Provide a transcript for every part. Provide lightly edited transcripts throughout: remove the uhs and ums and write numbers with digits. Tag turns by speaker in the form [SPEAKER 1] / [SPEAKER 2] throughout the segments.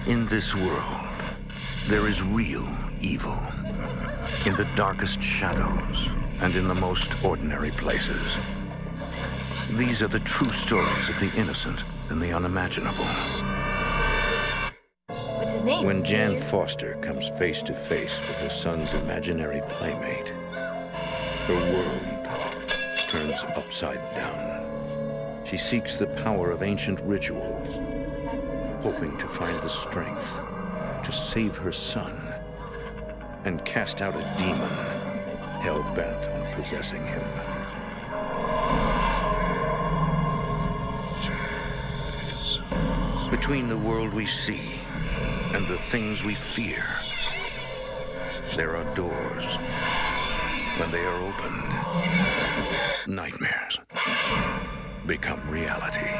[SPEAKER 1] In this world, there is real evil. In the darkest shadows and in the most ordinary places. These are the true stories of the innocent and the unimaginable.
[SPEAKER 2] What's his name?
[SPEAKER 1] When Jan Foster comes face to face with her son's imaginary playmate, her world turns upside down. She seeks the power of ancient rituals, hoping to find the strength to save her son and cast out a demon hell-bent on possessing him. Between the world we see and the things we fear, there are doors. When they are opened, nightmares become reality.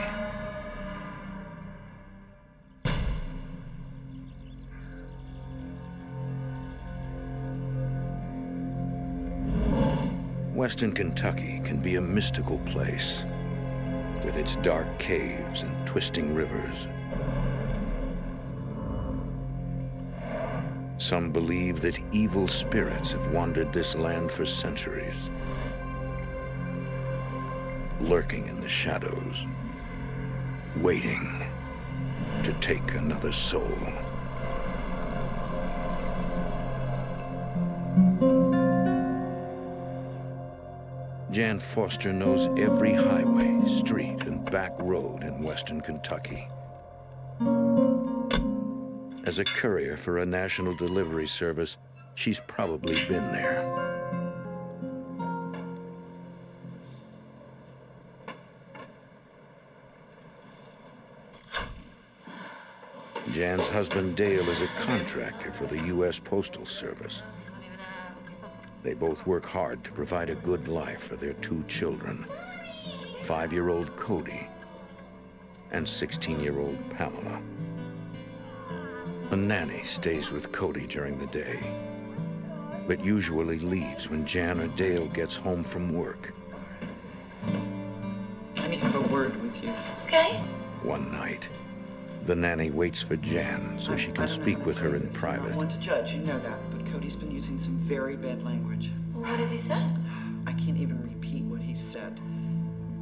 [SPEAKER 1] Western Kentucky can be a mystical place with its dark caves and twisting rivers. Some believe that evil spirits have wandered this land for centuries, lurking in the shadows, waiting to take another soul. Jan Foster knows every highway, street, and back road in Western Kentucky. As a courier for a national delivery service, she's probably been there. Jan's husband Dale is a contractor for the U.S. Postal Service. They both work hard to provide a good life for their two children, 5-year-old Cody and 16-year-old Pamela. A nanny stays with Cody during the day, but usually leaves when Jan or Dale gets home from work.
[SPEAKER 3] I need to have a word with you.
[SPEAKER 2] Okay.
[SPEAKER 1] One night, the nanny waits for Jan so she can speak with her in private.
[SPEAKER 3] I want to judge, you know that, but Cody's been using some very bad language.
[SPEAKER 2] Well, what has he said?
[SPEAKER 3] I can't even repeat what he said.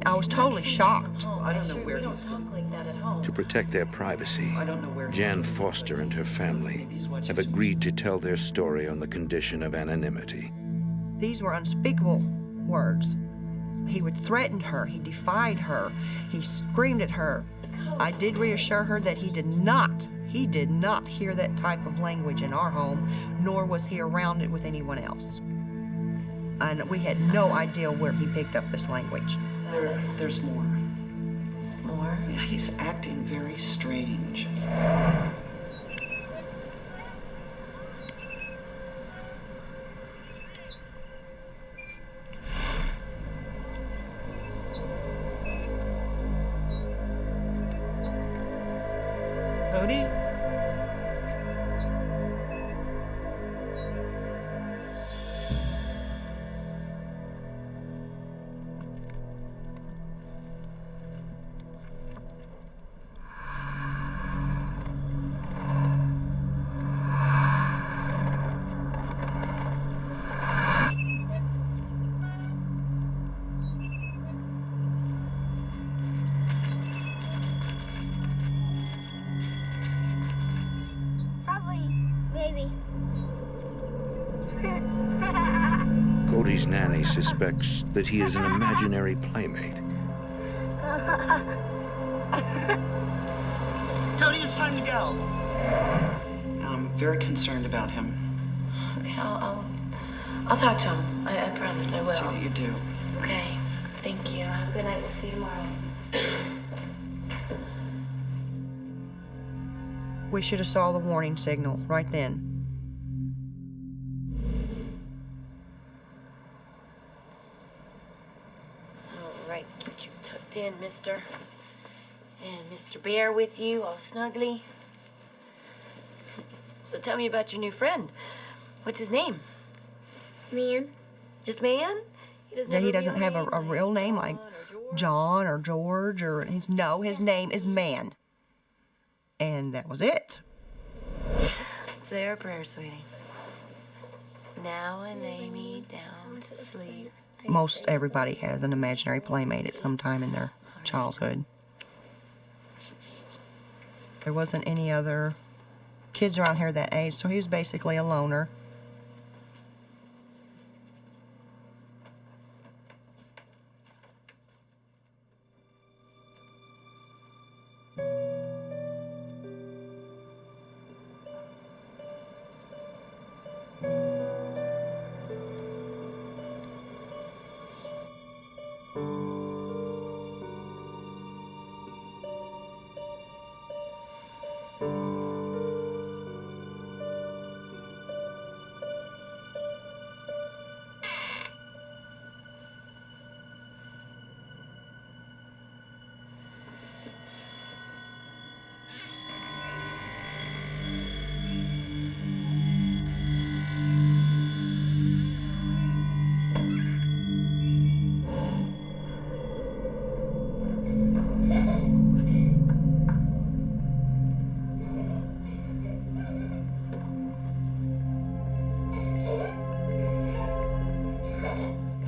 [SPEAKER 4] I was totally shocked.
[SPEAKER 3] I don't know where
[SPEAKER 2] we don't
[SPEAKER 3] he's
[SPEAKER 2] talk like that at home.
[SPEAKER 1] To protect their privacy,
[SPEAKER 3] I don't know where
[SPEAKER 1] Jan Foster and her family have agreed to tell their story on the condition of anonymity.
[SPEAKER 4] These were unspeakable words. He would threaten her, he defied her, he screamed at her. I did reassure her that he did not hear that type of language in our home, nor was he around it with anyone else. And we had no idea where he picked up this language.
[SPEAKER 3] There's more.
[SPEAKER 2] More?
[SPEAKER 3] Yeah, he's acting very strange. Cody?
[SPEAKER 1] Cody's nanny suspects that he is an imaginary playmate.
[SPEAKER 3] Cody, it's time to go. I'm very concerned about him.
[SPEAKER 2] Okay, I'll talk to him. I promise I will.
[SPEAKER 3] See that you do.
[SPEAKER 2] Okay, thank you. Have a good night. We'll see you tomorrow.
[SPEAKER 4] We should have saw the warning signal right then.
[SPEAKER 2] All right, get you tucked in, mister. And Mr. Bear with you, all snuggly. So tell me about your new friend. What's his name?
[SPEAKER 5] Man.
[SPEAKER 2] Just Man?
[SPEAKER 4] He doesn't have a real name like John or George or his name is Man. And that was it.
[SPEAKER 2] say our prayer, sweetie. Now I lay me down to sleep.
[SPEAKER 4] Most everybody has an imaginary playmate at some time in their childhood. There wasn't any other kids around here that age, so he was basically a loner.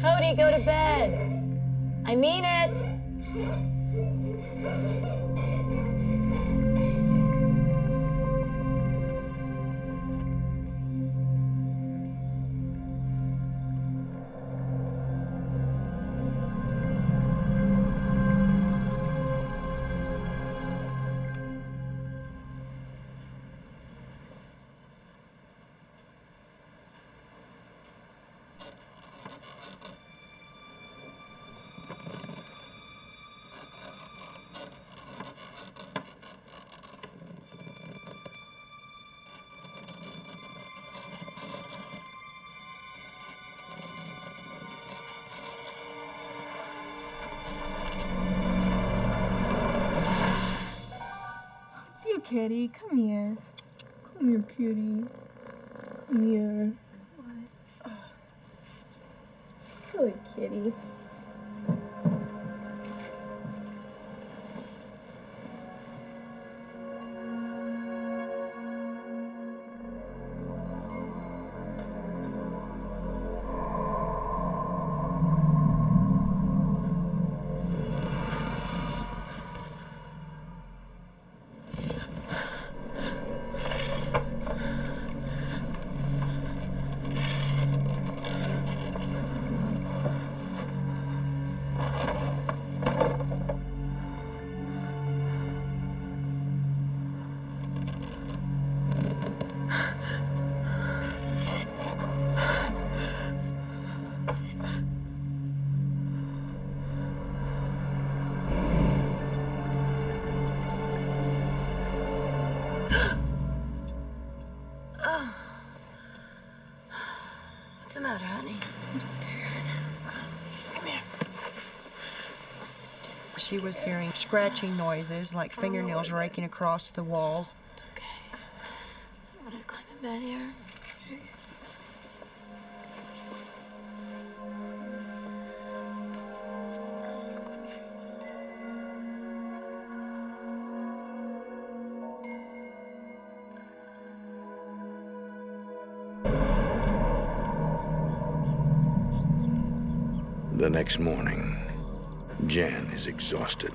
[SPEAKER 2] Cody, go to bed. I mean it.
[SPEAKER 6] Kitty, come here. Come here, kitty. Come here. What? Good kitty.
[SPEAKER 2] What's the matter, honey?
[SPEAKER 6] I'm scared.
[SPEAKER 2] Come here.
[SPEAKER 4] She was hearing scratching noises like fingernails raking across the walls.
[SPEAKER 2] It's okay. I'm gonna climb in bed here.
[SPEAKER 1] The next morning, Jan is exhausted.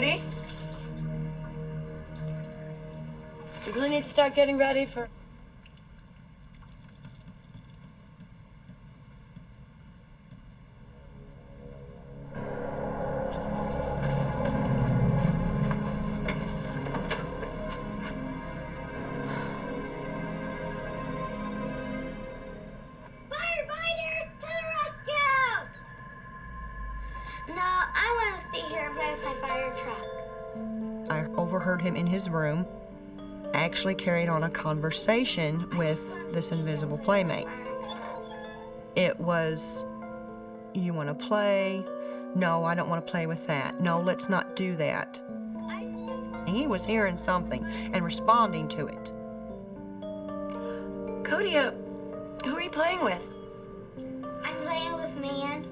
[SPEAKER 2] Cody? We really need to start getting ready for...
[SPEAKER 5] Firefighters to the rescue! No, I want to stay here and play with my fire truck.
[SPEAKER 4] I overheard him in his room, actually carried on a conversation with this invisible playmate. It was, you want to play? No, I don't want to play with that. No, let's not do that. He was hearing something and responding to it.
[SPEAKER 2] Cody, who are you playing with?
[SPEAKER 5] I'm playing with man.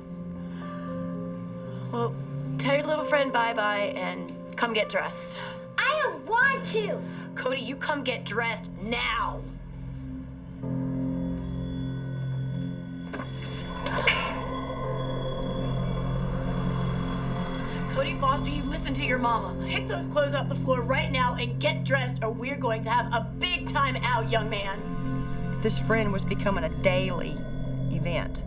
[SPEAKER 2] Well, tell your little friend bye-bye and come get dressed.
[SPEAKER 5] I don't want to.
[SPEAKER 2] Cody, you come get dressed now. Cody Foster, you listen to your mama. Pick those clothes off the floor right now and get dressed, or we're going to have a big time out, young man.
[SPEAKER 4] This friend was becoming a daily event.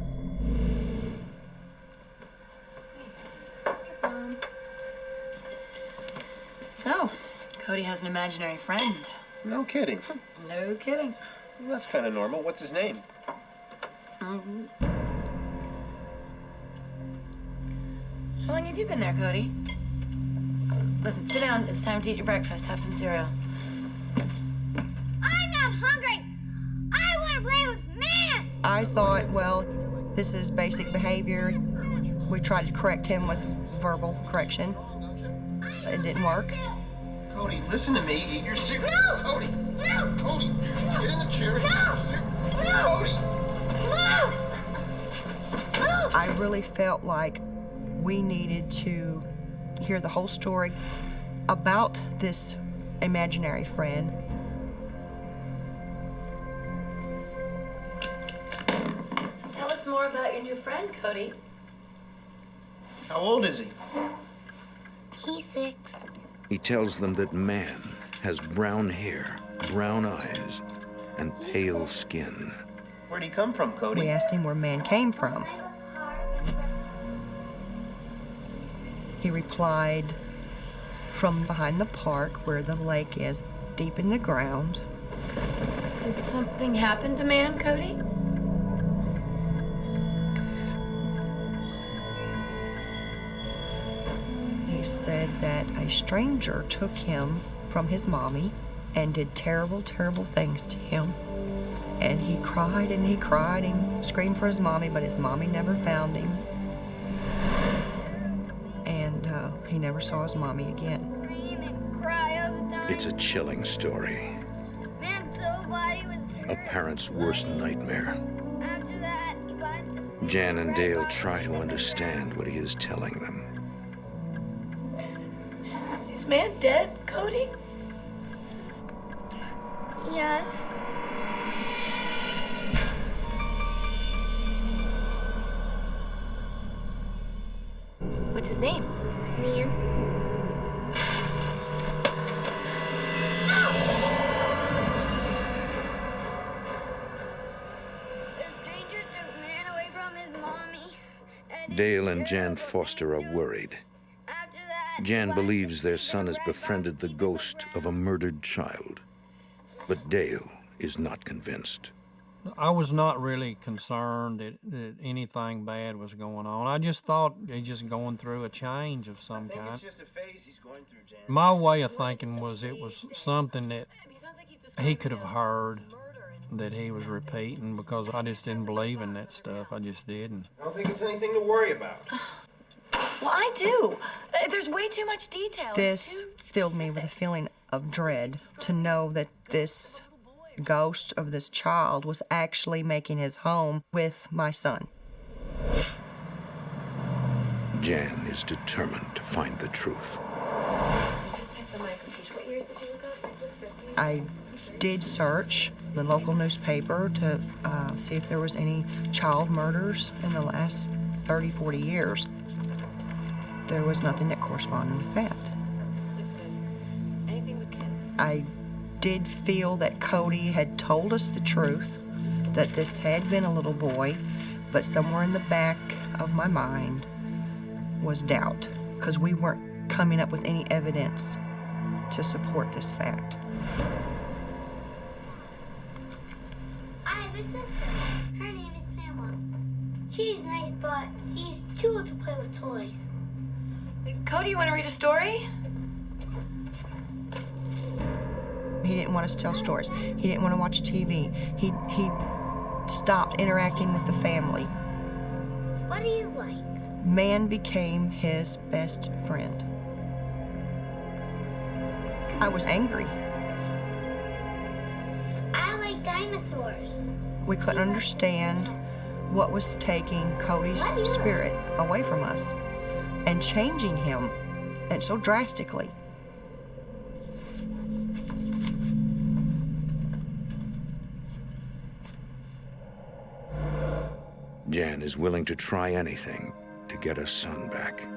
[SPEAKER 2] So, Cody has an imaginary friend.
[SPEAKER 7] No kidding.
[SPEAKER 2] No kidding.
[SPEAKER 7] Well, that's kind of normal. What's his name?
[SPEAKER 2] How long have you been there, Cody? Listen, sit down. It's time to eat your breakfast. Have some cereal.
[SPEAKER 5] I'm not hungry. I want to play with man.
[SPEAKER 4] I thought, well, this is basic behavior. We tried to correct him with verbal correction. It didn't work.
[SPEAKER 7] Cody, listen to me. Eat your cereal.
[SPEAKER 5] No!
[SPEAKER 7] Cody.
[SPEAKER 5] No!
[SPEAKER 7] Cody.
[SPEAKER 5] No!
[SPEAKER 7] Get in the chair.
[SPEAKER 5] No! No!
[SPEAKER 7] Cody.
[SPEAKER 5] No! No!
[SPEAKER 4] I really felt like we needed to hear the whole story about this imaginary friend.
[SPEAKER 2] So tell us more about your new friend, Cody.
[SPEAKER 7] How old is he?
[SPEAKER 5] He's 6.
[SPEAKER 1] He tells them that man has brown hair, brown eyes, and pale skin.
[SPEAKER 7] Where'd he come from, Cody?
[SPEAKER 4] We asked him where man came from. He replied, from behind the park where the lake is, deep in the ground.
[SPEAKER 2] Did something happen to man, Cody?
[SPEAKER 4] He said that a stranger took him from his mommy and did terrible, terrible things to him. And he cried and he cried and screamed for his mommy, but his mommy never found him. And he never saw his mommy again.
[SPEAKER 5] Scream and cry all the time.
[SPEAKER 1] It's a chilling story.
[SPEAKER 5] Man's whole body was
[SPEAKER 1] A
[SPEAKER 5] hurt.
[SPEAKER 1] parent's worst nightmare.
[SPEAKER 5] After that, he wanted to sleep.
[SPEAKER 1] Jan and Dale try to understand what he is telling them.
[SPEAKER 2] Is man dead, Cody?
[SPEAKER 5] Yes.
[SPEAKER 2] What's his name?
[SPEAKER 5] Man. The stranger took man away from his mommy. And
[SPEAKER 1] Dale and Jan Foster are worried.
[SPEAKER 5] after that,
[SPEAKER 1] Jan
[SPEAKER 5] he
[SPEAKER 1] believes their
[SPEAKER 5] wanted to
[SPEAKER 1] son has
[SPEAKER 5] sleep
[SPEAKER 1] befriended the ghost of a murdered child. But Dale is not convinced.
[SPEAKER 8] I was not really concerned that anything bad was going on. I just thought he's just going through a change of some
[SPEAKER 7] I think
[SPEAKER 8] kind.
[SPEAKER 7] it's just a phase he's going through, Jan.
[SPEAKER 8] My way of thinking was it was something that he could have heard that he was repeating, because I just didn't believe in that stuff. I just didn't.
[SPEAKER 7] I don't think it's anything to worry about.
[SPEAKER 2] Well, I do. There's way too much detail.
[SPEAKER 4] This filled me with a feeling of dread to know that this ghost of this child was actually making his home with my son.
[SPEAKER 1] Jan is determined to find the truth.
[SPEAKER 4] I did search the local newspaper to see if there was any child murders in the last 30, 40 years. There was nothing that corresponded with that. I did feel that Cody had told us the truth, that this had been a little boy, but somewhere in the back of my mind was doubt, because we weren't coming up with any evidence to support this fact.
[SPEAKER 5] I have a sister. Her name is Pamela. She's nice, but she's too old to play with toys.
[SPEAKER 2] Cody, you want to read a story?
[SPEAKER 4] He didn't want us to tell stories. He didn't want to watch TV. He stopped interacting with the family.
[SPEAKER 5] What do you like?
[SPEAKER 4] Man became his best friend. I was angry.
[SPEAKER 5] I like dinosaurs.
[SPEAKER 4] We couldn't understand what was taking Cody's spirit away from us and changing him, and so drastically.
[SPEAKER 1] Jan is willing to try anything to get her son back.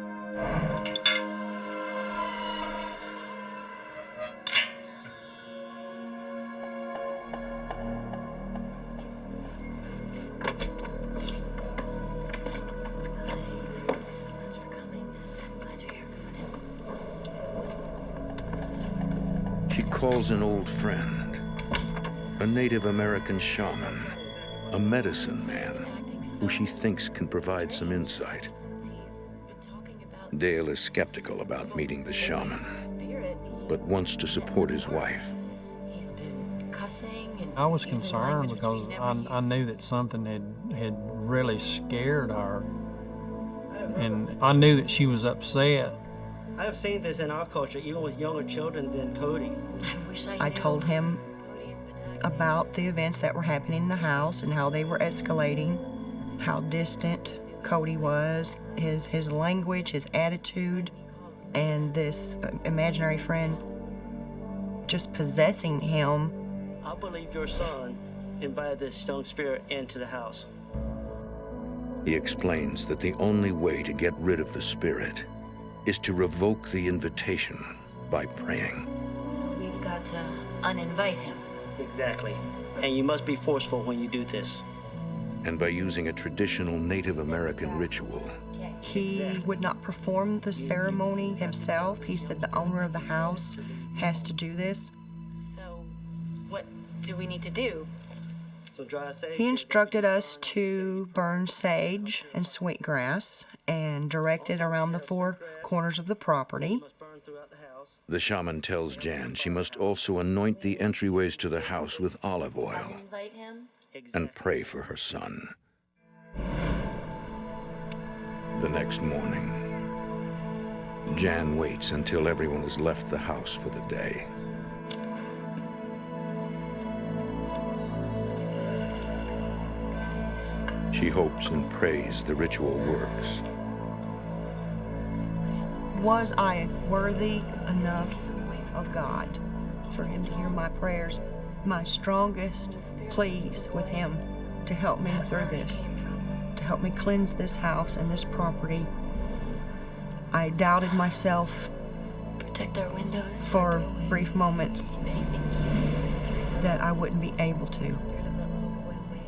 [SPEAKER 1] She calls an old friend, a Native American shaman, a medicine man, who she thinks can provide some insight. Dale is skeptical about meeting the shaman, but wants to support his wife.
[SPEAKER 8] I was concerned because I knew that something had really scared her, and I knew that she was upset.
[SPEAKER 9] I have seen this in our culture, even with younger children than Cody.
[SPEAKER 4] I told him about the events that were happening in the house and how they were escalating, how distant Cody was, his language, his attitude, and this imaginary friend just possessing him.
[SPEAKER 9] I believe your son invited this stone spirit into the house.
[SPEAKER 1] He explains that the only way to get rid of the spirit is to revoke the invitation by praying.
[SPEAKER 2] We've got to uninvite him.
[SPEAKER 9] Exactly. And you must be forceful when you do this.
[SPEAKER 1] And by using a traditional Native American ritual.
[SPEAKER 4] He would not perform the ceremony himself. He said the owner of the house has to do this.
[SPEAKER 2] So, what do we need to do?
[SPEAKER 9] So dry sage.
[SPEAKER 4] He instructed us to burn sage and sweetgrass and direct it around the four corners of the property.
[SPEAKER 9] Must burn throughout the house.
[SPEAKER 1] The shaman tells Jan she must also anoint the entryways to the house with olive oil
[SPEAKER 2] Invite him?
[SPEAKER 1] and pray for her son. The next morning, Jan waits until everyone has left the house for the day. She hopes and prays the ritual works.
[SPEAKER 4] Was I worthy enough of God for him to hear my prayers? My strongest pleas with him to help me through this, to help me cleanse this house and this property. I doubted myself
[SPEAKER 2] Protect our windows.
[SPEAKER 4] for brief moments that I wouldn't be able to.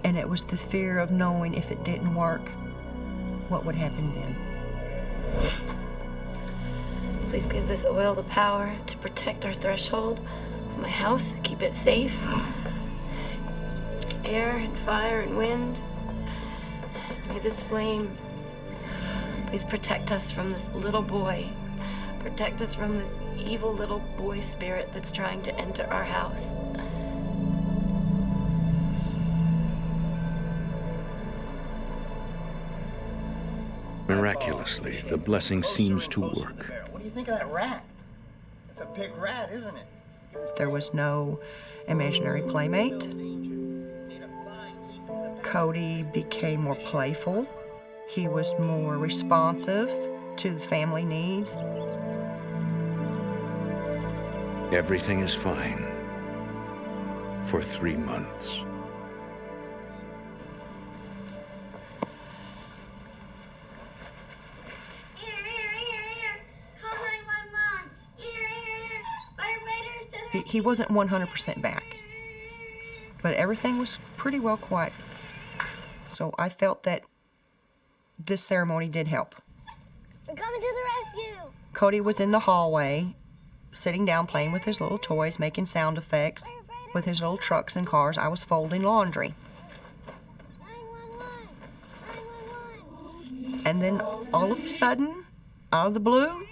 [SPEAKER 4] And it was the fear of knowing if it didn't work, what would happen then.
[SPEAKER 2] Please give this oil the power to protect our threshold of my house, keep it safe. Air and fire and wind. May this flame please protect us from this little boy. Protect us from this evil little boy spirit that's trying to enter our house.
[SPEAKER 1] Miraculously, the blessing seems to work.
[SPEAKER 7] What do you think of that rat? It's a big rat, isn't it?
[SPEAKER 4] There was no imaginary playmate. Cody became more playful. He was more responsive to the family needs.
[SPEAKER 1] Everything is fine for 3 months.
[SPEAKER 5] Here. Call 911. Here. Firefighters to the
[SPEAKER 4] He wasn't 100% back. But everything was pretty well quiet. So I felt that this ceremony did help.
[SPEAKER 5] We're coming to the rescue!
[SPEAKER 4] Cody was in the hallway, sitting down, playing with his little toys, making sound effects with his little trucks and cars. I was folding laundry.
[SPEAKER 5] 911! 911!
[SPEAKER 4] And then all of a sudden, out of the blue,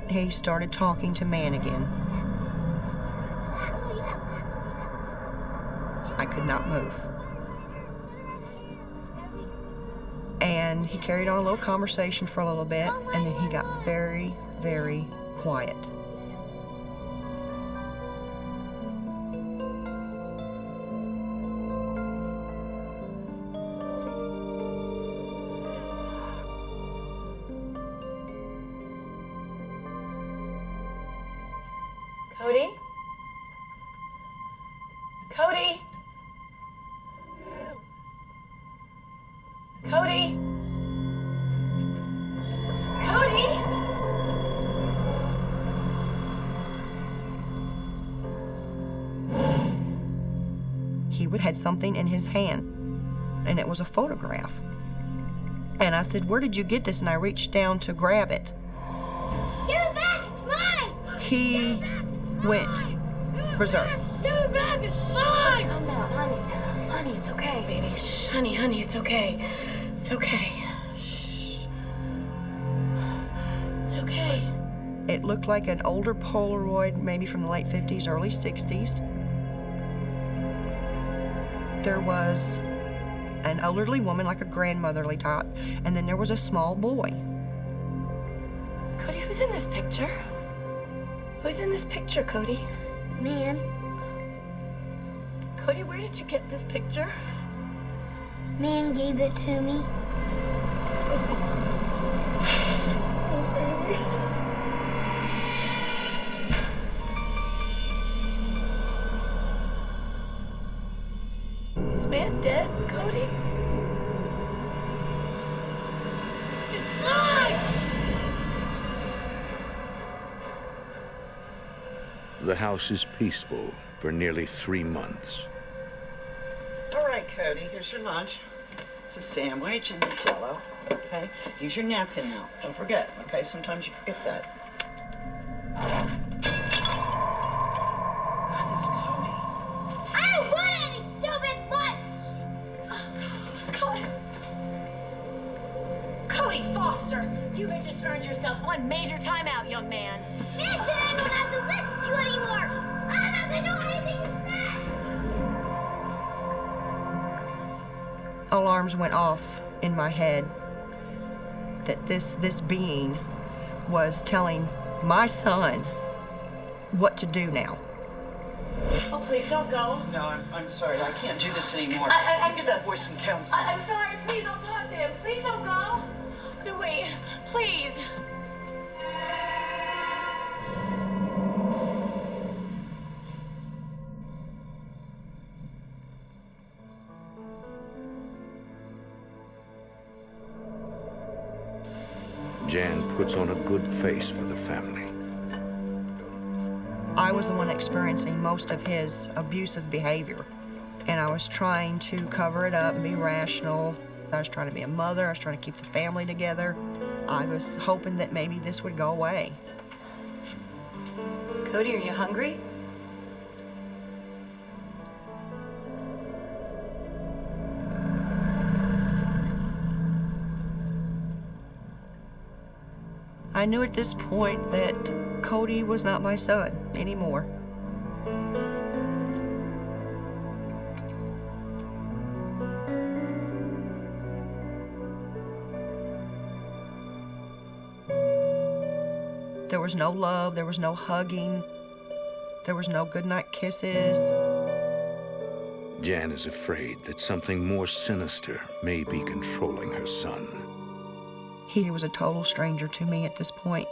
[SPEAKER 4] he started talking to man again. I could not move. And he carried on a little conversation for a little bit, and then he got very, very quiet.
[SPEAKER 2] Cody? Cody? Cody? Cody?
[SPEAKER 4] He had something in his hand, and it was a photograph. And I said, "Where did you get this?" And I reached down to grab it.
[SPEAKER 5] Give it back! It's mine!
[SPEAKER 4] He went berserk.
[SPEAKER 5] Give it back! It's mine!
[SPEAKER 2] Calm down, honey. Honey, it's okay, baby. Shh, honey, it's okay. It's okay. Shh. It's okay.
[SPEAKER 4] It looked like an older Polaroid, maybe from the late 50s, early 60s. There was an elderly woman, like a grandmotherly type, and then there was a small boy.
[SPEAKER 2] Cody, who's in this picture? Who's in this picture, Cody?
[SPEAKER 5] Man.
[SPEAKER 2] Cody, where did you get this picture?
[SPEAKER 5] Man gave it to me.
[SPEAKER 2] Is man dead, Cody?
[SPEAKER 5] It's mine!
[SPEAKER 1] The house is peaceful for nearly 3 months.
[SPEAKER 3] All right, Cody, here's your lunch. It's a sandwich and Jello. Okay, use your napkin now. Don't forget. Okay, sometimes you forget that. Goodness, Cody.
[SPEAKER 5] I don't want any stupid lunch!
[SPEAKER 2] Let's go. Cody Foster, you have just earned yourself one major timeout, young man.
[SPEAKER 5] Man said I don't have to listen to you anymore! I don't have to do anything you said!
[SPEAKER 4] Alarms went off in my head that this being was telling my son what to do now.
[SPEAKER 2] Oh, please don't go.
[SPEAKER 3] No, I'm sorry. I can't do this anymore.
[SPEAKER 2] I-
[SPEAKER 3] You give that boy some counseling.
[SPEAKER 2] I'm sorry. Please don't talk to him. Please don't go. No, wait. Please.
[SPEAKER 1] Jan puts on a good face for the family.
[SPEAKER 4] I was the one experiencing most of his abusive behavior, and I was trying to cover it up and be rational. I was trying to be a mother. I was trying to keep the family together. I was hoping that maybe this would go away.
[SPEAKER 2] Cody, are you hungry?
[SPEAKER 4] I knew at this point that Cody was not my son anymore. There was no love, there was no hugging, there was no goodnight kisses.
[SPEAKER 1] Jan is afraid that something more sinister may be controlling her son.
[SPEAKER 4] He was a total stranger to me at this point.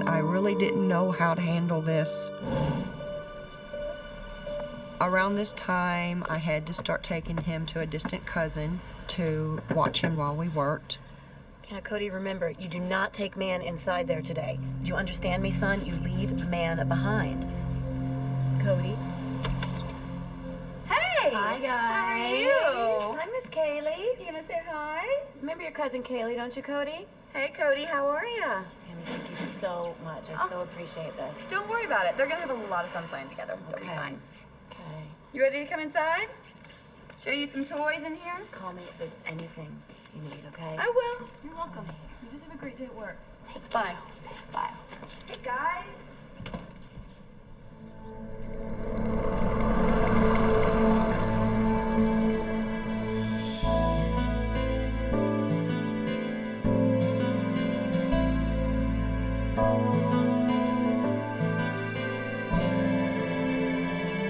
[SPEAKER 4] I really didn't know how to handle this. Around this time, I had to start taking him to a distant cousin to watch him while we worked.
[SPEAKER 2] Now, Cody, remember, you do not take man inside there today. Do you understand me, son? You leave man behind. Cody?
[SPEAKER 6] Hey!
[SPEAKER 2] Hi, guys.
[SPEAKER 6] How are you?
[SPEAKER 2] Hi, Miss Kaylee.
[SPEAKER 6] You gonna say hi?
[SPEAKER 2] Remember your cousin Kaylee, don't you, Cody?
[SPEAKER 6] Hey, Cody, how are you?
[SPEAKER 2] Tammy, thank you so much. I so appreciate this.
[SPEAKER 6] Don't worry about it. They're gonna have a lot of fun playing together. They'll be fine.
[SPEAKER 2] Okay.
[SPEAKER 6] You ready to come inside? Show you some toys in here?
[SPEAKER 2] Call me if there's anything you need, okay?
[SPEAKER 6] I will. You're welcome. You just have a great day at work.
[SPEAKER 2] It's bye. Bye.
[SPEAKER 6] Hey, guys.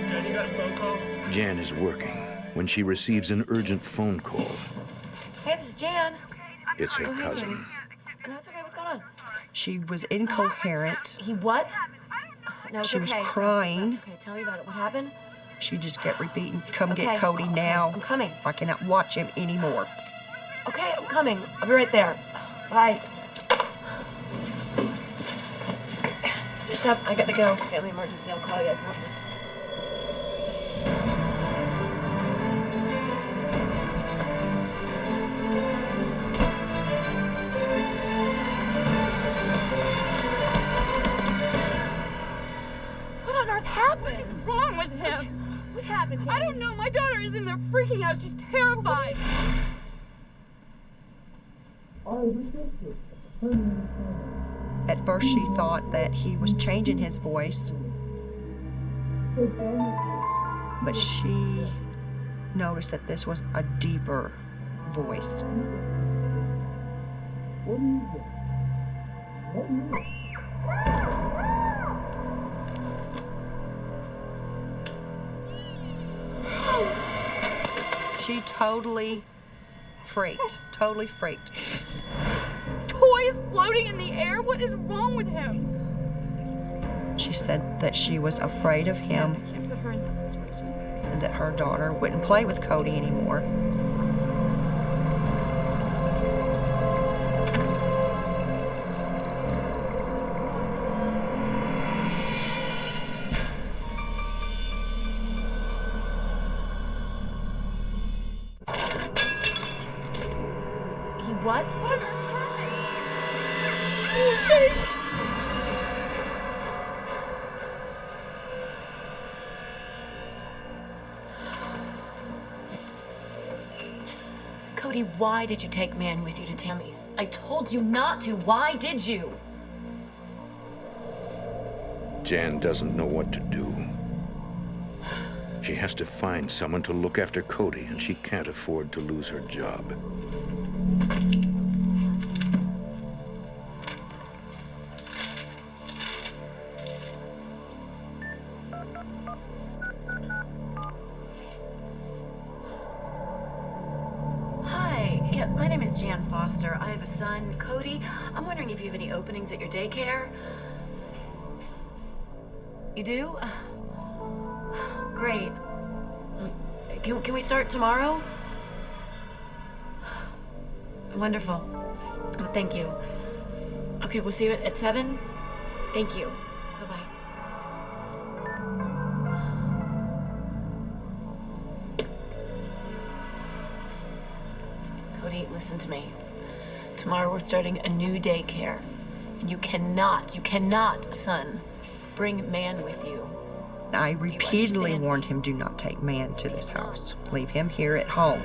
[SPEAKER 9] Jen, you got a phone call?
[SPEAKER 1] Jan is working when she receives an urgent phone call.
[SPEAKER 2] Hey, this is Jan.
[SPEAKER 1] It's her
[SPEAKER 2] Oh, hey,
[SPEAKER 1] cousin.
[SPEAKER 2] Tony. No, it's okay. What's going on?
[SPEAKER 4] She was incoherent.
[SPEAKER 2] He what? No, it's
[SPEAKER 4] She was
[SPEAKER 2] okay.
[SPEAKER 4] crying.
[SPEAKER 2] Okay, tell me about it. What happened?
[SPEAKER 4] She just kept repeating, come
[SPEAKER 2] Okay,
[SPEAKER 4] get Cody
[SPEAKER 2] okay,
[SPEAKER 4] now.
[SPEAKER 2] I'm coming.
[SPEAKER 4] I cannot watch him anymore.
[SPEAKER 2] Okay, I'm coming. I'll be right there. Bye. Bishop, I got to go. Family emergency. I'll call you. I promise.
[SPEAKER 6] What on earth happened? What is wrong with him? What happened? I don't know. My daughter is in there freaking out. She's terrified.
[SPEAKER 4] At first, she thought that he was changing his voice, but she noticed that this was a deeper voice. She totally freaked.
[SPEAKER 6] Toys floating in the air? What is wrong with him?
[SPEAKER 4] She said that she was afraid of him
[SPEAKER 6] I can't put her in that situation.
[SPEAKER 4] and that her daughter wouldn't play with Cody anymore.
[SPEAKER 2] He what? Cody, why did you take man with you to Tammy's? I told you not to. Why did you?
[SPEAKER 1] Jan doesn't know what to do. She has to find someone to look after Cody, and she can't afford to lose her job.
[SPEAKER 2] Hi. Yes, my name is Jan Foster. I have a son, Cody. I'm wondering if you have any openings at your daycare. You do? Great. Can we start tomorrow? Wonderful. Oh, thank you. Okay, we'll see you at 7. Thank you. Bye-bye. Cody, listen to me. Tomorrow we're starting a new daycare. And you cannot, son, bring man with you.
[SPEAKER 4] I repeatedly
[SPEAKER 2] understand?
[SPEAKER 4] warned him, do not take man to this house. Leave him here at home.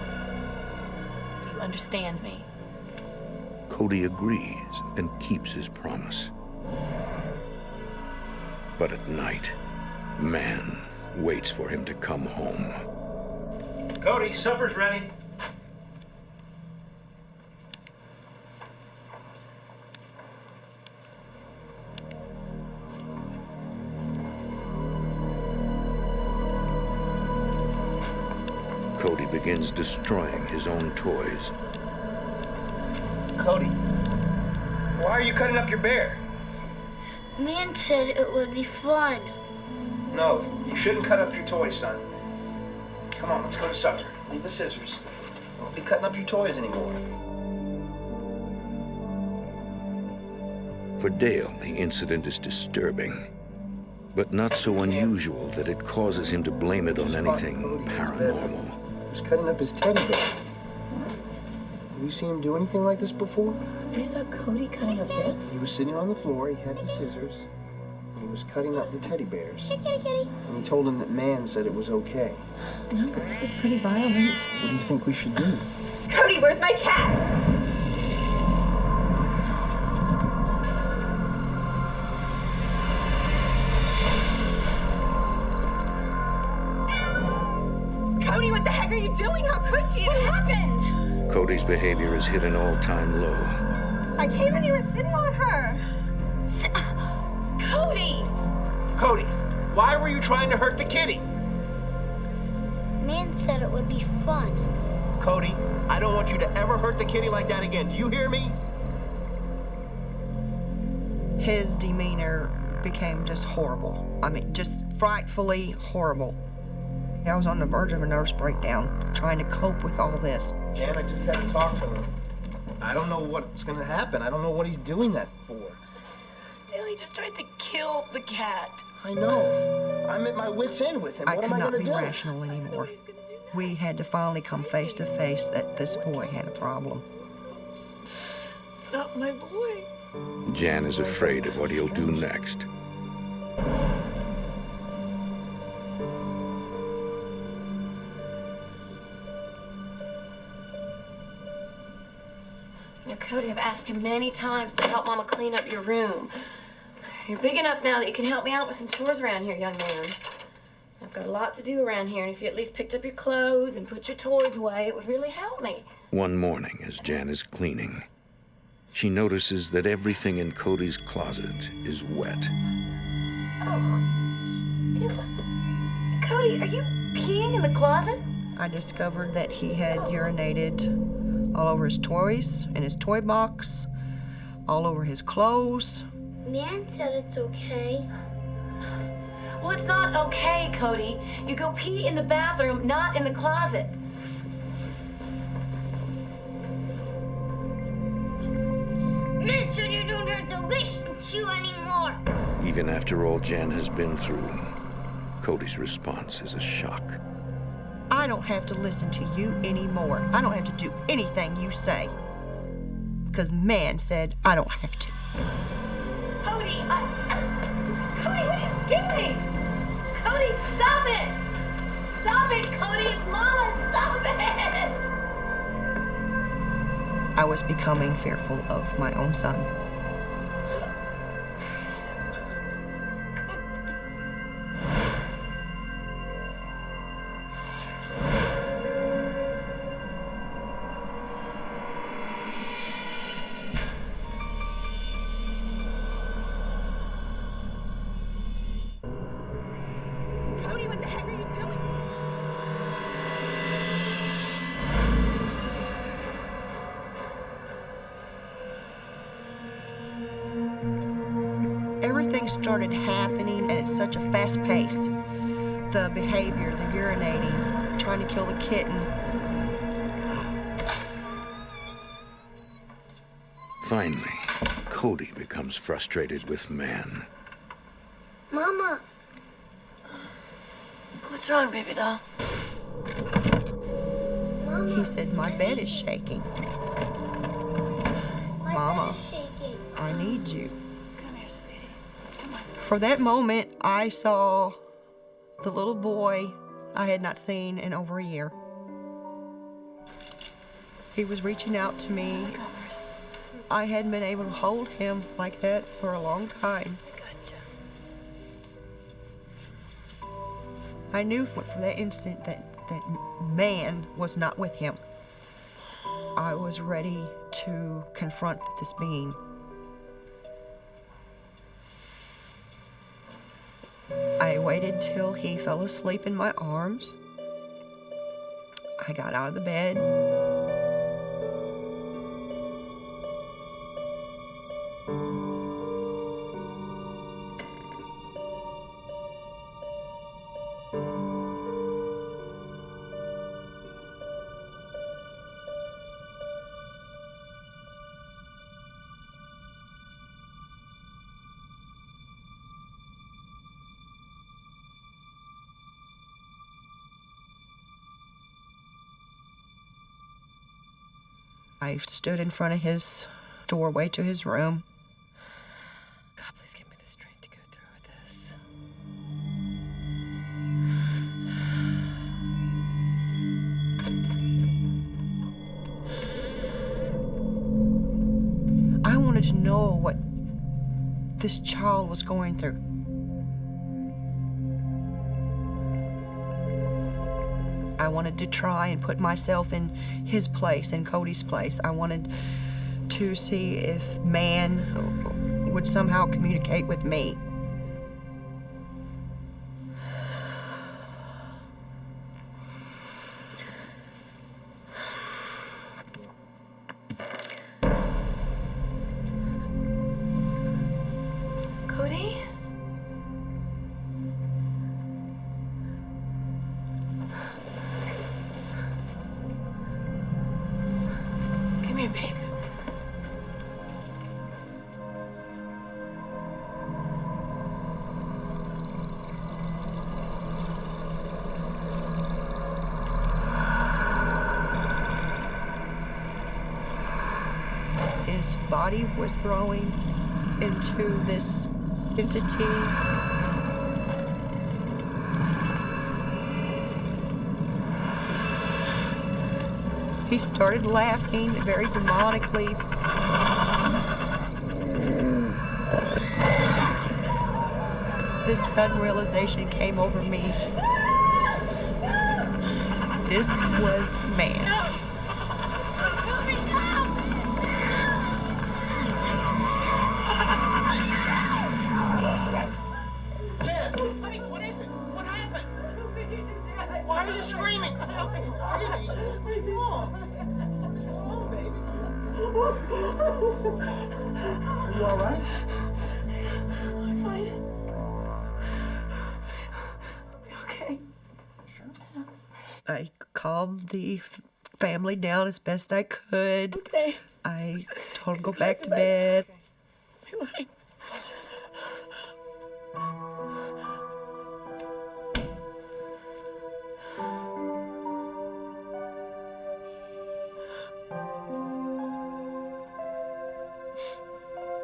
[SPEAKER 2] Do you understand me?
[SPEAKER 1] Cody agrees and keeps his promise. But at night, man waits for him to come home.
[SPEAKER 7] Cody, supper's ready.
[SPEAKER 1] Cody begins destroying his own toys.
[SPEAKER 7] Cody, why are you cutting up your bear?
[SPEAKER 5] Man said it would be fun.
[SPEAKER 7] No, you shouldn't cut up your toys, son. Come on, let's go to supper. Leave the scissors. Don't be cutting up your toys anymore.
[SPEAKER 1] For Dale, the incident is disturbing, but not so unusual that it causes him to blame it on anything paranormal.
[SPEAKER 7] He was cutting up his teddy bear. Have you seen him do anything like this before?
[SPEAKER 2] You saw Cody cutting up this?
[SPEAKER 7] He was sitting on the floor, he had the scissors, and he was cutting up the teddy bears.
[SPEAKER 5] Hey, kitty, kitty.
[SPEAKER 7] And he told him that man said it was okay.
[SPEAKER 2] No, this is pretty violent.
[SPEAKER 7] What do you think we should do?
[SPEAKER 4] Cody, where's my cat? Cody, what the heck are you doing? How could you?
[SPEAKER 2] What happened?
[SPEAKER 1] Cody's behavior has hit an all-time low.
[SPEAKER 4] I came and he was sitting on her.
[SPEAKER 2] Cody!
[SPEAKER 7] Cody, why were you trying to hurt the kitty?
[SPEAKER 5] Man said it would be fun.
[SPEAKER 7] Cody, I don't want you to ever hurt the kitty like that again. Do you hear me?
[SPEAKER 4] His demeanor became just horrible. I mean, just frightfully horrible. I was on the verge of a nervous breakdown, trying to cope with all this.
[SPEAKER 7] Jan, I just had to talk to him. I don't know what's gonna happen. I don't know what he's doing that for.
[SPEAKER 2] Dale, he just tried to kill the cat.
[SPEAKER 7] I know. I'm at my wit's end with him.
[SPEAKER 4] I
[SPEAKER 7] What
[SPEAKER 4] could
[SPEAKER 7] am I
[SPEAKER 4] not
[SPEAKER 7] gonna
[SPEAKER 4] be
[SPEAKER 7] do?
[SPEAKER 4] rational anymore. We had to finally come face to face that this boy had a problem.
[SPEAKER 2] It's not my boy.
[SPEAKER 1] Jan is afraid of what he'll do next.
[SPEAKER 2] Now, Cody, I've asked you many times to help Mama clean up your room. You're big enough now that you can help me out with some chores around here, young man. I've got a lot to do around here, and if you at least picked up your clothes and put your toys away, it would really help me.
[SPEAKER 1] One morning, as Jan is cleaning, she notices that everything in Cody's closet is wet.
[SPEAKER 2] Oh. Ew. Cody, are you peeing in the closet?
[SPEAKER 4] I discovered that he had urinated all over his toys, in his toy box, all over his clothes.
[SPEAKER 5] Man said it's okay.
[SPEAKER 2] Well, it's not okay, Cody. You go pee in the bathroom, not in the closet.
[SPEAKER 5] Man said you don't have to listen to you anymore.
[SPEAKER 1] Even after all Jan has been through, Cody's response is a shock.
[SPEAKER 4] I don't have to listen to you anymore. I don't have to do anything you say. Because man said I don't have to.
[SPEAKER 2] Cody, Cody, what are you doing? Cody, stop it! Stop it, Cody! It's Mama! Stop it!
[SPEAKER 4] I was becoming fearful of my own son.
[SPEAKER 2] Cody, what the heck are you doing?
[SPEAKER 4] Everything started happening at such a fast pace. The behavior, the urinating, trying to kill the kitten.
[SPEAKER 1] Finally, Cody becomes frustrated with man.
[SPEAKER 5] Mama.
[SPEAKER 2] What's wrong, baby doll?
[SPEAKER 5] Mama.
[SPEAKER 4] He said, my bed is shaking.
[SPEAKER 5] My
[SPEAKER 4] Mama.
[SPEAKER 5] bed is shaking.
[SPEAKER 4] I need you.
[SPEAKER 2] Come here, sweetie. Come on.
[SPEAKER 4] For that moment, I saw the little boy I had not seen in over a year. He was reaching out to me. I hadn't been able to hold him like that for a long time. I knew for that instant that man was not with him. I was ready to confront this being. I waited till he fell asleep in my arms. I got out of the bed. I stood in front of his doorway to his room.
[SPEAKER 2] God, please give me the strength to go through with this.
[SPEAKER 4] I wanted to know what this child was going through. I wanted to try and put myself in his place, in Cody's place. I wanted to see if man would somehow communicate with me.
[SPEAKER 2] Cody? Come here, babe.
[SPEAKER 4] His body was growing into this entity. He started laughing very demonically. This sudden realization came over me. This was man.
[SPEAKER 7] Honey, what is it? What happened? Why are you screaming? Baby, what's wrong? What's wrong, baby? Are you all right?
[SPEAKER 2] I'm fine. I'll be okay.
[SPEAKER 4] I calmed the family down as best I could.
[SPEAKER 2] Okay.
[SPEAKER 4] I told him to go back to bed.
[SPEAKER 2] Okay.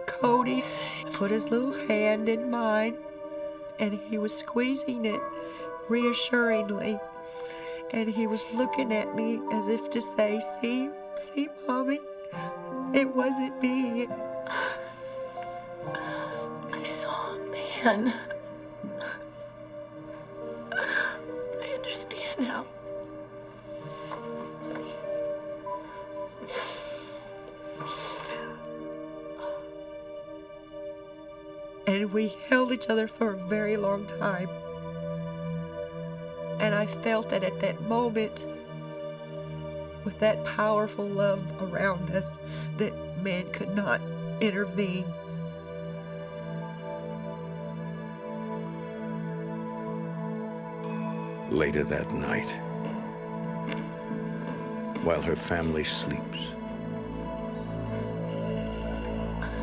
[SPEAKER 4] Cody put his little hand in mine, and he was squeezing it reassuringly. And he was looking at me as if to say, see, Mommy, it wasn't me.
[SPEAKER 2] I saw a man. I understand now.
[SPEAKER 4] And we held each other for a very long time. And I felt that at that moment, with that powerful love around us, that man could not intervene.
[SPEAKER 1] Later that night, while her family sleeps,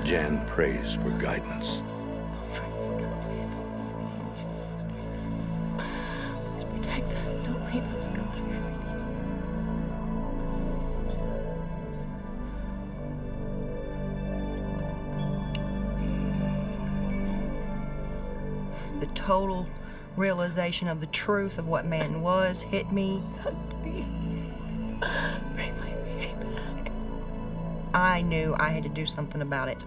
[SPEAKER 1] Jan prays for guidance.
[SPEAKER 2] Please protect us. Don't leave us, God.
[SPEAKER 4] The total realization of the truth of what man was hit me.
[SPEAKER 2] Please. Bring my baby back.
[SPEAKER 4] I knew I had to do something about it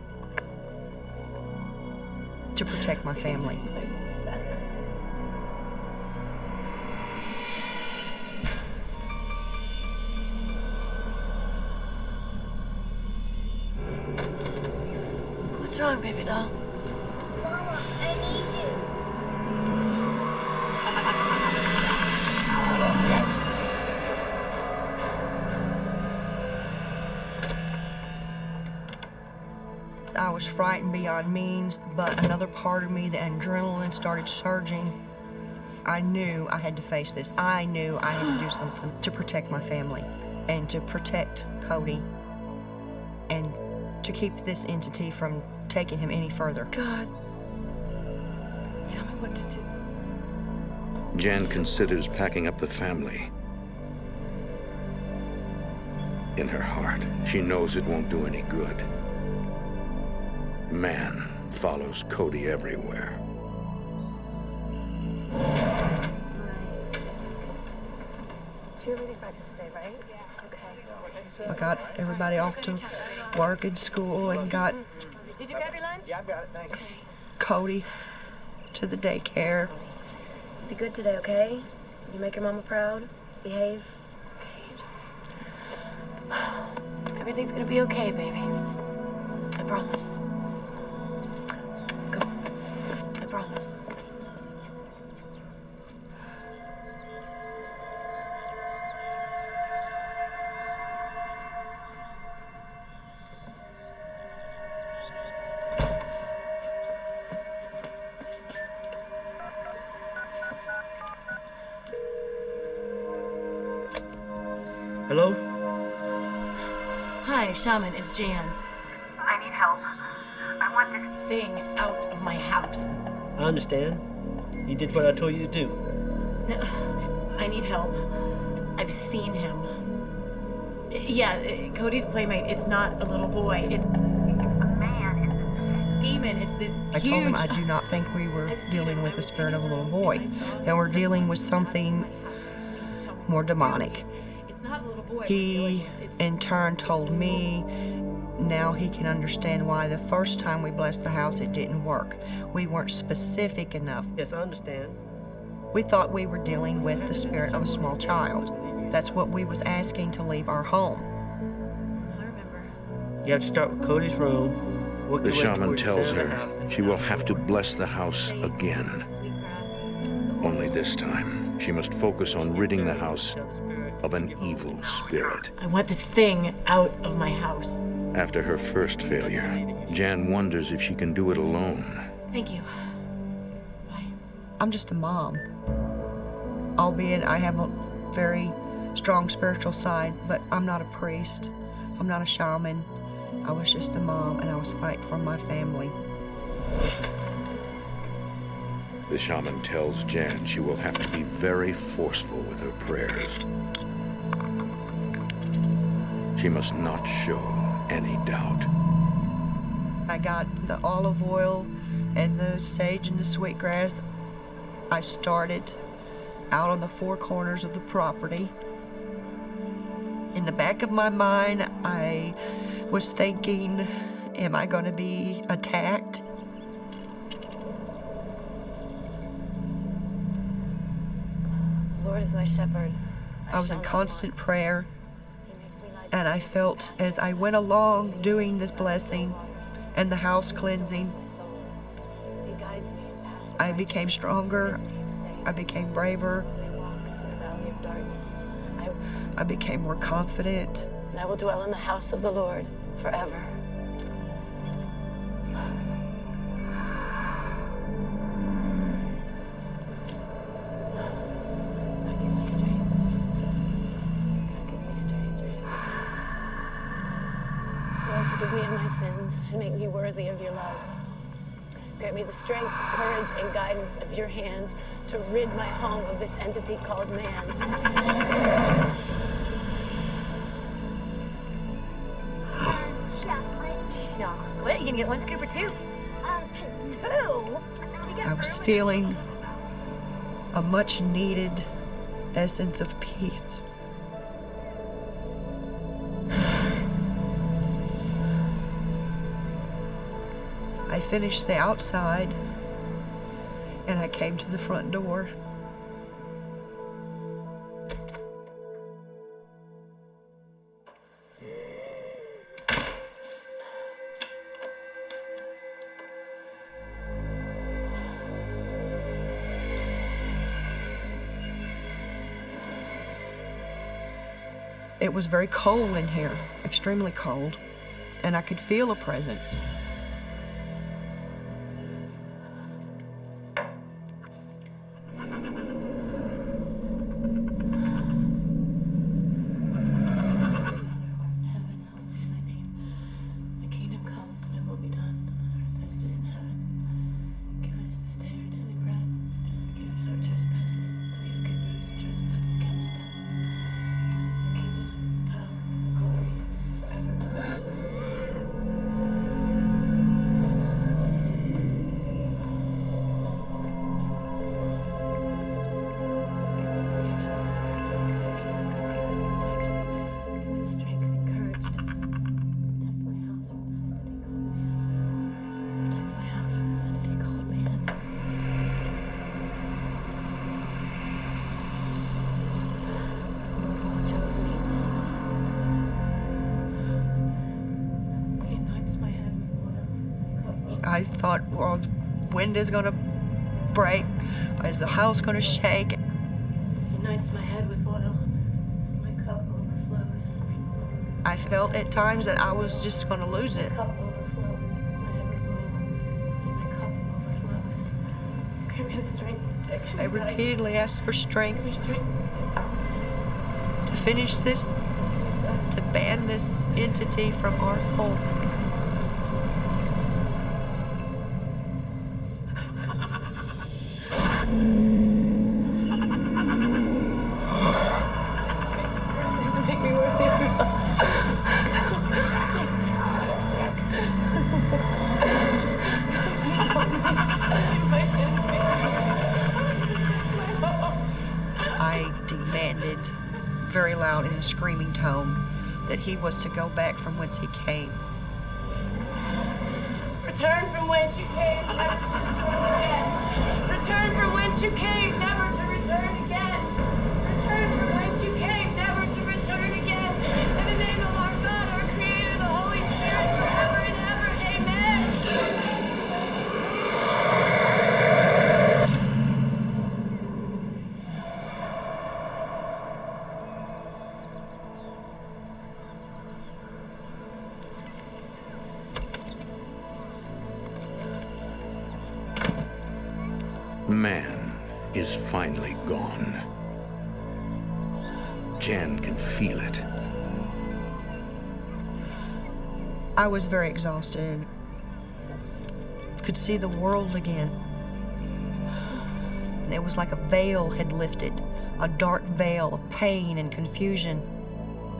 [SPEAKER 4] to protect my family.
[SPEAKER 2] What's wrong, baby doll?
[SPEAKER 5] Mama, I need you.
[SPEAKER 4] I was frightened beyond means, but another part of me, the adrenaline started surging. I knew I had to face this. I knew I had to do something to protect my family and to protect Cody and to keep this entity from taking him any further.
[SPEAKER 2] God, tell me what to do.
[SPEAKER 1] Jan considers packing up the family In her heart, she knows it won't do any good. Man follows Cody everywhere.
[SPEAKER 10] Cheerleading practice today, right? Yeah. Okay.
[SPEAKER 4] I got everybody off to work and school and got
[SPEAKER 6] Did you grab your lunch?
[SPEAKER 7] Yeah, I've got it, thanks.
[SPEAKER 4] Cody to the daycare.
[SPEAKER 2] Be good today, okay? You make your mama proud. Behave. Everything's gonna be okay, baby. I promise. Go. I promise.
[SPEAKER 9] Hello?
[SPEAKER 2] Hi, Shaman, it's Jan. I need help. I want this thing out of my house.
[SPEAKER 9] I understand. You did what I told you to do.
[SPEAKER 2] No, I need help. I've seen him. Yeah, Cody's playmate. It's not a little boy. It's a man. It's a demon. It's this
[SPEAKER 4] I
[SPEAKER 2] huge...
[SPEAKER 4] told him I do not think we were dealing with the spirit of a little boy, that we're dealing with something more demonic.
[SPEAKER 2] It's not a little boy.
[SPEAKER 4] He, in turn, told me now he can understand why the first time we blessed the house it didn't work. We weren't specific enough.
[SPEAKER 9] Yes, I understand.
[SPEAKER 4] We thought we were dealing with the spirit of a small child. That's what we was asking to leave our home.
[SPEAKER 2] I remember.
[SPEAKER 9] You have to start with Cody's room. Work
[SPEAKER 1] The
[SPEAKER 9] your way
[SPEAKER 1] shaman
[SPEAKER 9] towards
[SPEAKER 1] tells
[SPEAKER 9] center of the
[SPEAKER 1] her
[SPEAKER 9] house.
[SPEAKER 1] she will have to bless the house again.
[SPEAKER 2] Sweetgrass and the
[SPEAKER 1] Only this time, she must focus on ridding the house of an evil spirit.
[SPEAKER 2] I want this thing out of my house.
[SPEAKER 1] After her first failure, Jan wonders if she can do it alone.
[SPEAKER 2] Thank you. Bye.
[SPEAKER 4] I'm just a mom. Albeit I have a very strong spiritual side, but I'm not a priest. I'm not a shaman. I was just a mom, and I was fighting for my family.
[SPEAKER 1] The shaman tells Jan she will have to be very forceful with her prayers. She must not show any doubt.
[SPEAKER 4] I got the olive oil and the sage and the sweetgrass. I started out on the four corners of the property. In the back of my mind, I was thinking, am I going to be attacked?
[SPEAKER 2] The Lord is my shepherd.
[SPEAKER 4] I was in constant prayer, and I felt as I went along doing this blessing and the house cleansing,
[SPEAKER 2] He guides me past
[SPEAKER 4] I became stronger, I became braver,
[SPEAKER 2] I walk in the valley of darkness.
[SPEAKER 4] I became more confident.
[SPEAKER 2] And I will dwell in the house of the Lord forever. God, give me strength. God, give me strength. Lord, forgive me of my sins and make me worthy of your love. Grant me the strength, courage, and guidance of your hands to rid my home of this entity called man. Chocolate? You gonna get one scoop or two? Two?
[SPEAKER 4] I was feeling a much needed essence of peace. I finished the outside and I came to the front door. It was very cold in here, extremely cold, and I could feel a presence. I thought, well, the wind is gonna break. Is the house gonna shake?
[SPEAKER 2] He anoints my head with oil. My cup overflows.
[SPEAKER 4] I felt at times that I was just gonna lose it.
[SPEAKER 2] My cup overflows. My cup overflows. Give me the strength and protection.
[SPEAKER 4] I repeatedly asked for strength to finish this, to ban this entity from our home. I demanded very loud in a screaming tone that he was to go back from whence he came.
[SPEAKER 2] Return from whence you came, never to return again. Return from whence you came, never to return again. Return from whence you came, never to return again. In the name of our God, our Creator, the Holy Spirit, forever and ever. Amen.
[SPEAKER 1] Man is finally gone. Jan can feel it.
[SPEAKER 4] I was very exhausted. Could see the world again. It was like a veil had lifted, a dark veil of pain and confusion.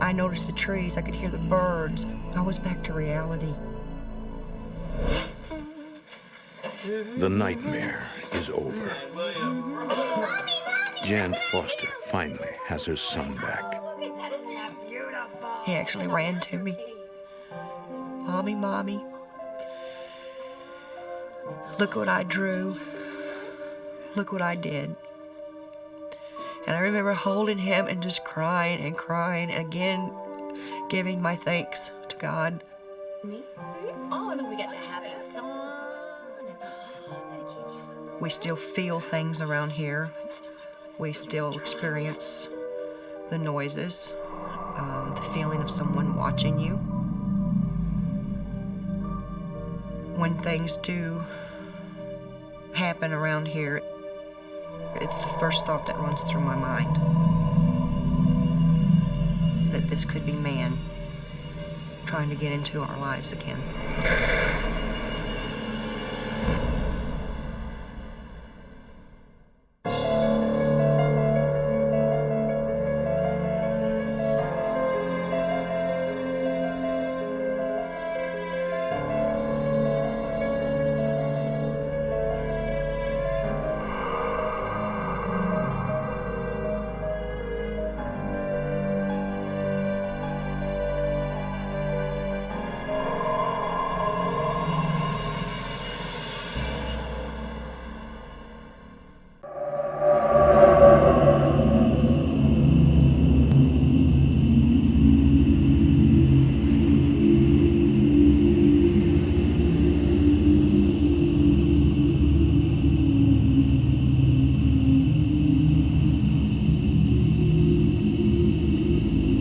[SPEAKER 4] I noticed the trees, I could hear the birds. I was back to reality.
[SPEAKER 1] The nightmare is over. Jan Foster finally has her son back.
[SPEAKER 4] He actually ran to me. Mommy, Mommy. Look what I drew. Look what I did. And I remember holding him and just crying and crying, and again giving my thanks to God.
[SPEAKER 2] Oh, no, we got the happy song.
[SPEAKER 4] We still feel things around here. We still experience the noises, the feeling of someone watching you. When things do happen around here, it's the first thought that runs through my mind, that this could be man trying to get into our lives again.